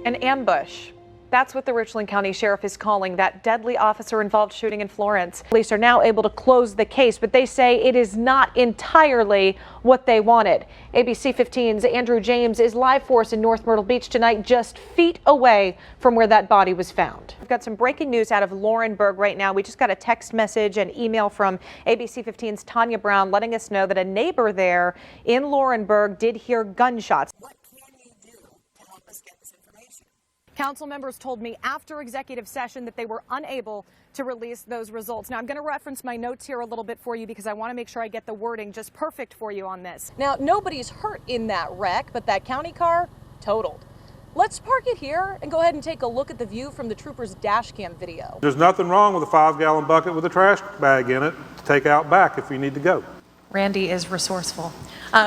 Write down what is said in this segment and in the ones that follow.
An ambush. That's what the Richland County Sheriff is calling that deadly officer-involved shooting in Florence. Police are now able to close the case, but they say it is not entirely what they wanted. ABC 15's Andrew James is live for us in North Myrtle Beach tonight, just feet away from where that body was found. We've got some breaking news out of Laurinburg right now. We just got a text message and email from ABC 15's Tanya Brown letting us know that a neighbor there in Laurinburg did hear gunshots. Council members told me after executive session that they were unable to release those results. Now, I'm going to reference my notes here a little bit for you because I want to make sure I get the wording just perfect for you on this. Now, nobody's hurt in that wreck, but that county car totaled. Let's park it here and go ahead and take a look at the view from the trooper's dash cam video. There's nothing wrong with a 5-gallon bucket with a trash bag in it to take out back if you need to go. Randy is resourceful.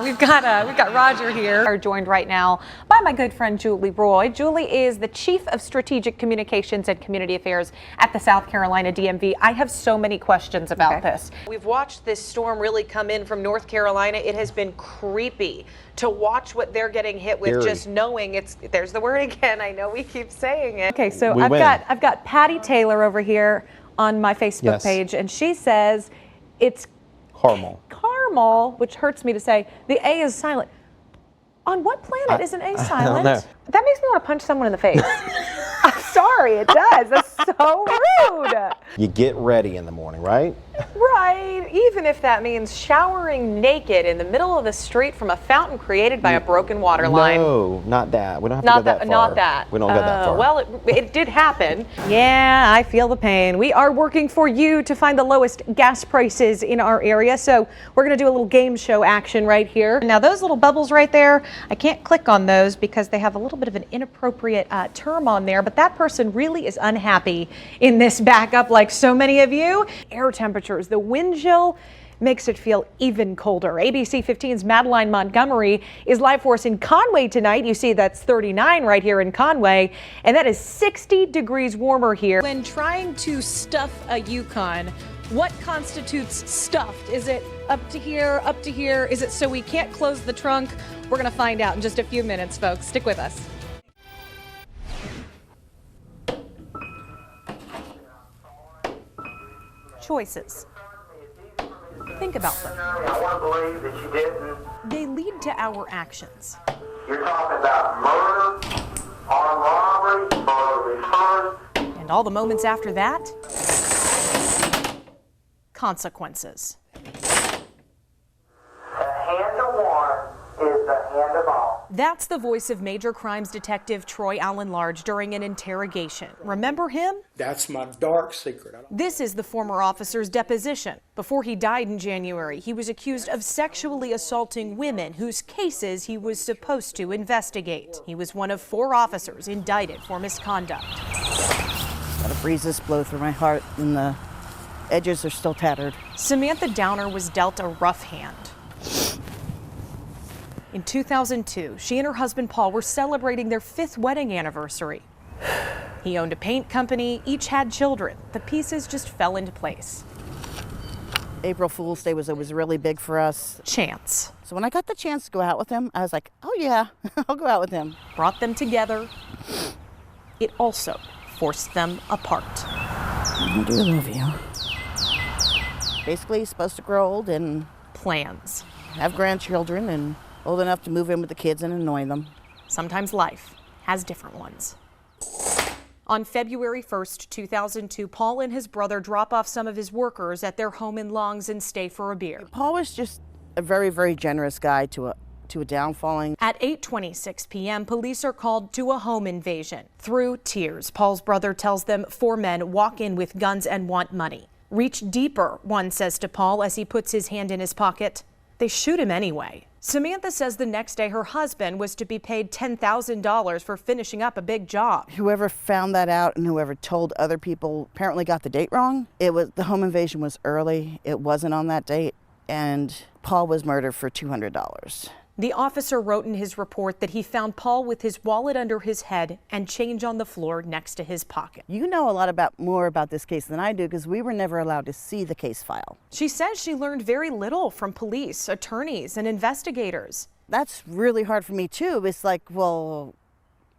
We've got Roger here. We're joined right now by my good friend Julie Roy. Julie is the Chief of Strategic Communications and Community Affairs at the South Carolina DMV. I have so many questions about this. We've watched this storm really come in from North Carolina. It has been creepy to watch what they're getting hit with, just knowing there's the word again. I know we keep saying it. Okay, so I've got Patty Taylor over here on my Facebook page, and she says it's Caramel, which hurts me to say. The A is silent. On what planet is an A silent? I don't know. That makes me want to punch someone in the face. I'm sorry, it does. That's so rude. You get ready in the morning, right? Right, even if that means showering naked in the middle of the street from a fountain created by a broken water line. No, not that. We don't have to go that far. Not that. We don't go that far. Well, it did happen. Yeah, I feel the pain. We are working for you to find the lowest gas prices in our area, so we're going to do a little game show action right here. Now, those little bubbles right there, I can't click on those because they have a little bit of an inappropriate term on there, but that person really is unhappy in this backup like so many of you. Air temperatures, the wind chill makes it feel even colder. ABC 15's Madeline Montgomery is live for us in Conway tonight. You see that's 39 right here in Conway, and that is 60 degrees warmer here. When trying to stuff a Yukon, what constitutes stuffed? Is it up to here, up to here? Is it so we can't close the trunk? We're going to find out in just a few minutes, folks. Stick with us. Choices. Think about them. I want to believe that you didn't. They lead to our actions. You're talking about murder, armed robbery, murder. And all the moments after that, consequences. The hand of one is the hand of all. That's the voice of Major Crimes Detective Troy Allen Large during an interrogation. Remember him? That's my dark secret. This is the former officer's deposition. Before he died in January, he was accused of sexually assaulting women whose cases he was supposed to investigate. He was one of 4 officers indicted for misconduct. A lot of breezes blow through my heart and the edges are still tattered. Samantha Downer was dealt a rough hand. In 2002, she and her husband Paul were celebrating their 5th wedding anniversary. He owned a paint company, each had children. The pieces just fell into place. April Fool's Day was really big for us. Chance. So when I got the chance to go out with him, I was like, oh yeah, I'll go out with him. Brought them together. It also forced them apart. I do love you. Basically, he's supposed to grow old and plans. Have grandchildren and old enough to move in with the kids and annoy them. Sometimes life has different ones. On February 1st, 2002, Paul and his brother drop off some of his workers at their home in Longs and stay for a beer. Paul was just a very, very generous guy to a downfalling. At 8:26 p.m., police are called to a home invasion. Through tears, Paul's brother tells them 4 men walk in with guns and want money. Reach deeper, one says to Paul as he puts his hand in his pocket. They shoot him anyway. Samantha says the next day her husband was to be paid $10,000 for finishing up a big job. Whoever found that out and whoever told other people apparently got the date wrong. The home invasion was early. It wasn't on that date, and Paul was murdered for $200. The officer wrote in his report that he found Paul with his wallet under his head and change on the floor next to his pocket. You know a lot more about this case than I do because we were never allowed to see the case file. She says she learned very little from police, attorneys, and investigators. That's really hard for me too. It's like, well,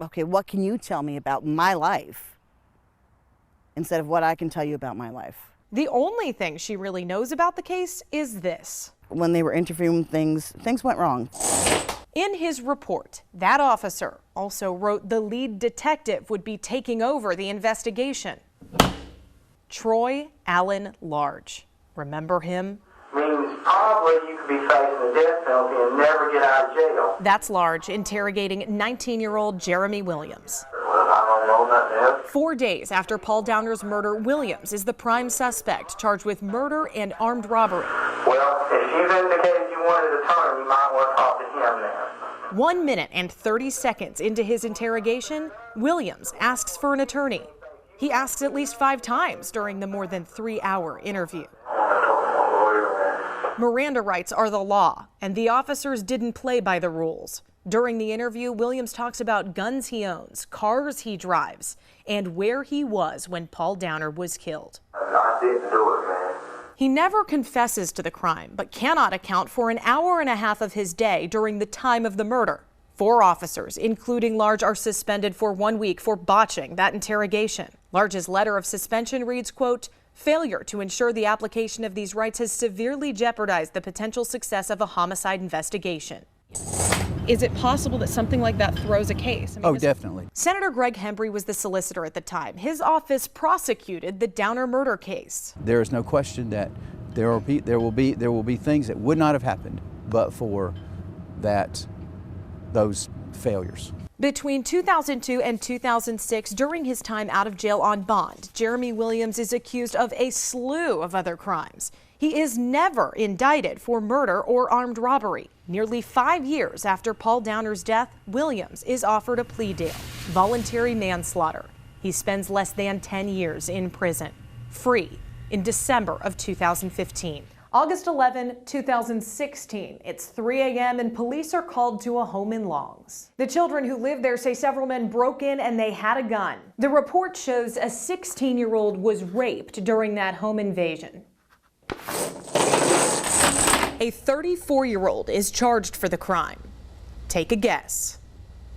okay, what can you tell me about my life instead of what I can tell you about my life? The only thing she really knows about the case is this. When they were interviewing things went wrong. In his report, that officer also wrote the lead detective would be taking over the investigation. Troy Allen Large. Remember him? Means probably you could be facing the death penalty and never get out of jail. That's Large interrogating 19-year-old Jeremy Williams. Well, I don't know nothing else. 4 days after Paul Downer's murder, Williams is the prime suspect charged with murder and armed robbery. Well, if you've indicated you wanted a turn, you might want to talk to him then. 1 minute and 30 seconds into his interrogation, Williams asks for an attorney. He asks at least 5 times during the more than 3-hour interview. Miranda rights are the law, and the officers didn't play by the rules. During the interview, Williams talks about guns he owns, cars he drives, and where he was when Paul Downer was killed. I didn't do it, man. He never confesses to the crime, but cannot account for an hour and a half of his day during the time of the murder. 4 officers, including Large, are suspended for 1 week for botching that interrogation. Large's letter of suspension reads, quote, "Failure to ensure the application of these rights has severely jeopardized the potential success of a homicide investigation." Is it possible that something like that throws a case? Definitely. Senator Greg Hembry was the solicitor at the time. His office prosecuted the Downer murder case. There is no question that there will be things that would not have happened but for those failures. Between 2002 and 2006, during his time out of jail on bond, Jeremy Williams is accused of a slew of other crimes. He is never indicted for murder or armed robbery. Nearly 5 years after Paul Downer's death, Williams is offered a plea deal, voluntary manslaughter. He spends less than 10 years in prison, free, in December of 2015. August 11, 2016. It's 3 a.m. and police are called to a home in Longs. The children who live there say several men broke in and they had a gun. The report shows a 16-year-old was raped during that home invasion. A 34-year-old is charged for the crime. Take a guess.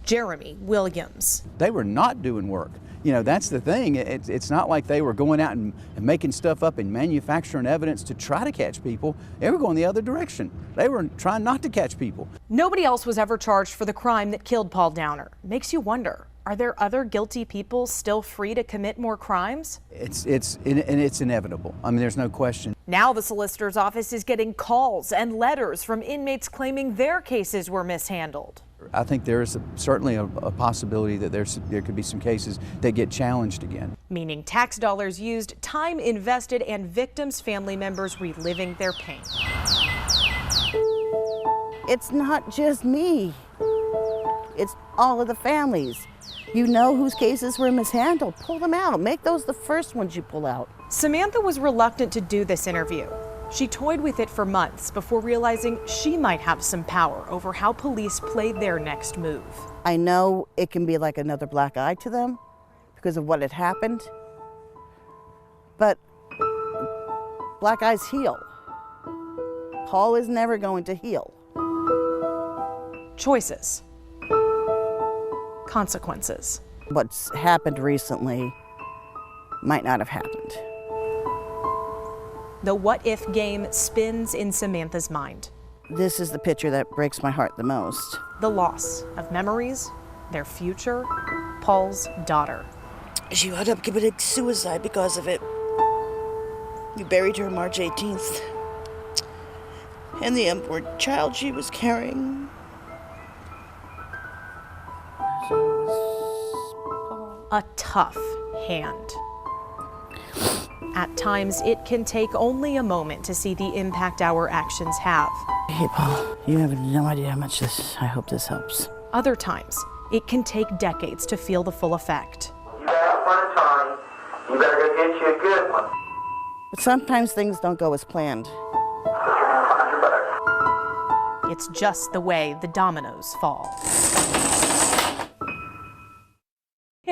Jeremy Williams. They were not doing work. You know, that's the thing. It's not like they were going out and making stuff up and manufacturing evidence to try to catch people. They were going the other direction. They were trying not to catch people. Nobody else was ever charged for the crime that killed Paul Downer. Makes you wonder, are there other guilty people still free to commit more crimes? It's inevitable. I mean, there's no question. Now the solicitor's office is getting calls and letters from inmates claiming their cases were mishandled. I think there is certainly a possibility that there could be some cases that get challenged again. Meaning tax dollars used, time invested, and victims' family members reliving their pain. It's not just me. It's all of the families. You know whose cases were mishandled. Pull them out. Make those the first ones you pull out. Samantha was reluctant to do this interview. She toyed with it for months before realizing she might have some power over how police played their next move. I know it can be like another black eye to them because of what had happened, but black eyes heal. Paul is never going to heal. Choices. Consequences. What's happened recently might not have happened. The what-if game spins in Samantha's mind. This is the picture that breaks my heart the most. The loss of memories, their future, Paul's daughter. She wound up committing suicide because of it. We buried her March 18th. And the unborn child she was carrying. A tough hand. At times, it can take only a moment to see the impact our actions have. Hey, Paul, you have no idea how much I hope this helps. Other times, it can take decades to feel the full effect. You got one attorney. You better go get you a good one. But sometimes things don't go as planned. But you're gonna find your better. It's just the way the dominoes fall.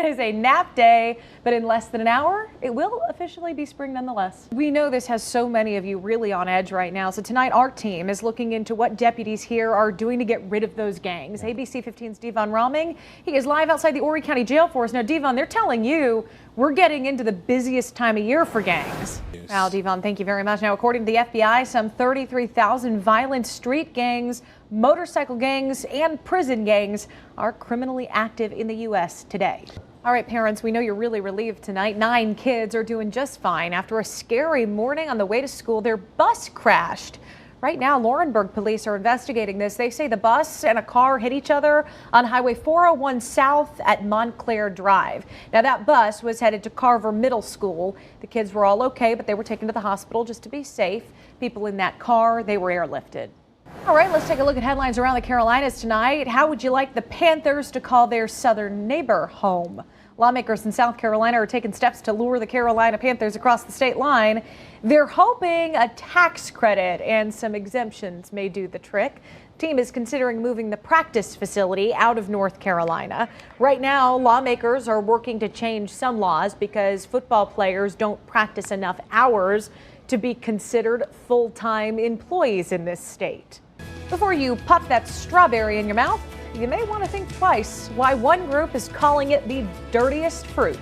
is a nap day, but in less than an hour, it will officially be spring nonetheless. We know this has so many of you really on edge right now. So tonight, our team is looking into what deputies here are doing to get rid of those gangs. ABC 15's Devon Roming, he is live outside the Horry County Jail for us. Now, Devon, they're telling you we're getting into the busiest time of year for gangs. Now, Devon, thank you very much. Now, according to the FBI, some 33,000 violent street gangs, motorcycle gangs, and prison gangs are criminally active in the U.S. today. All right, parents, we know you're really relieved tonight. 9 kids are doing just fine after a scary morning on the way to school. Their bus crashed. Right now, Laurinburg police are investigating this. They say the bus and a car hit each other on Highway 401 South at Montclair Drive. Now, that bus was headed to Carver Middle School. The kids were all okay, but they were taken to the hospital just to be safe. People in that car, they were airlifted. All right, let's take a look at headlines around the Carolinas tonight. How would you like the Panthers to call their southern neighbor home? Lawmakers in South Carolina are taking steps to lure the Carolina Panthers across the state line. They're hoping a tax credit and some exemptions may do the trick. The team is considering moving the practice facility out of North Carolina. Right now, lawmakers are working to change some laws because football players don't practice enough hours to be considered full-time employees in this state. Before you pop that strawberry in your mouth, you may want to think twice why one group is calling it the dirtiest fruit.